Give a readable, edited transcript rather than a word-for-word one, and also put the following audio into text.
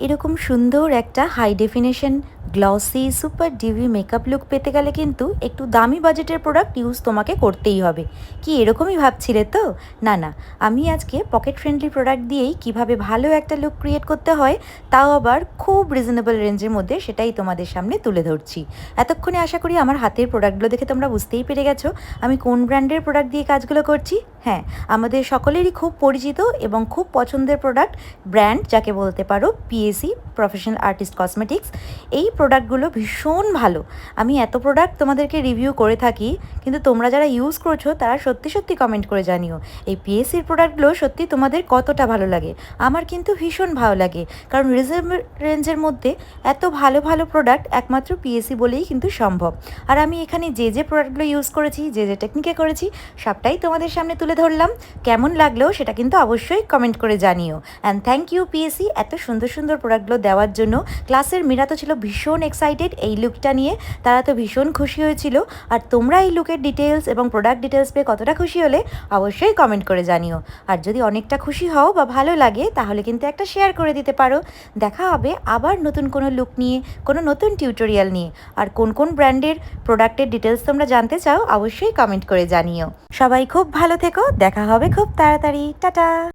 এরকম সুন্দর একটা high definition glossy super dewy makeup look পেতে গেলে কিন্তু একটু দামি বাজেটের প্রোডাক্ট ইউজ তোমাকে করতেই হবে। কি এরকমই ভাবছিলে তো? না না, আমি আজকে পকেট ফ্রেন্ডলি প্রোডাক্ট দিয়েই কিভাবে ভালো একটা লুক ক্রিয়েট করতে হয়, তাও আবার খুব রিজনেবল রেঞ্জের মধ্যে, সেটাই তোমাদের সামনে তুলে ধরছি। এতক্ষণে আশা করি আমার হাতের প্রোডাক্টগুলো দেখে তোমরা বুঝতেই পেরে গেছো আমি কোন ব্র্যান্ডের প্রোডাক্ট দিয়ে কাজগুলো করছি। হ্যাঁ, আমাদের সকলেরই খুব পরিচিত এবং খুব পছন্দের প্রোডাক্ট, ব্র্যান্ড যাকে বলতে পারো পিএসি, প্রফেশনাল আর্টিস্ট কসমেটিক্স। এই প্রোডাক্টগুলো ভীষণ ভালো। আমি এত প্রোডাক্ট তোমাদেরকে রিভিউ করে থাকি, কিন্তু তোমরা যারা ইউজ করছো তারা সত্যি সত্যি কমেন্ট করে জানিও এই পিএসির প্রোডাক্টগুলো সত্যি তোমাদের কতটা ভালো লাগে। আমার কিন্তু ভীষণ ভালো লাগে, কারণ রিজনেবল রেঞ্জের মধ্যে এত ভালো ভালো প্রোডাক্ট একমাত্র পিএসি বলেই কিন্তু সম্ভব। আর আমি এখানে যে যে প্রোডাক্টগুলো ইউজ করেছি, যে যে টেকনিকে করেছি, সবটাই তোমাদের সামনে তুলে ধরলাম। কেমন লাগলো সেটা কিন্তু অবশ্যই কমেন্ট করে জানিও। অ্যান্ড থ্যাংক ইউ পিএসি এত সুন্দর সুন্দর প্রোডাক্টগুলো দেওয়ার জন্য। ক্লাসের মেয়েরা তো ছিল ভীষণ এক্সাইটেড এই লুকটা নিয়ে, তারা তো ভীষণ খুশি হয়েছিল। আর তোমরা এই লুকের ডিটেলস এবং প্রোডাক্ট ডিটেলস পেয়ে কতটা খুশি হলে অবশ্যই কমেন্ট করে জানিও। আর যদি অনেকটা খুশি হও বা ভালো লাগে তাহলে কিন্তু একটা শেয়ার করে দিতে পারো। দেখা হবে আবার নতুন কোনো লুক নিয়ে, কোনো নতুন টিউটোরিয়াল নিয়ে। আর কোন কোন ব্র্যান্ডের প্রোডাক্টের ডিটেলস তোমরা জানতে চাও অবশ্যই কমেন্ট করে জানিও। সবাই খুব ভালো থেকো, দেখা হবে খুব তাড়াতাড়ি। টাটা।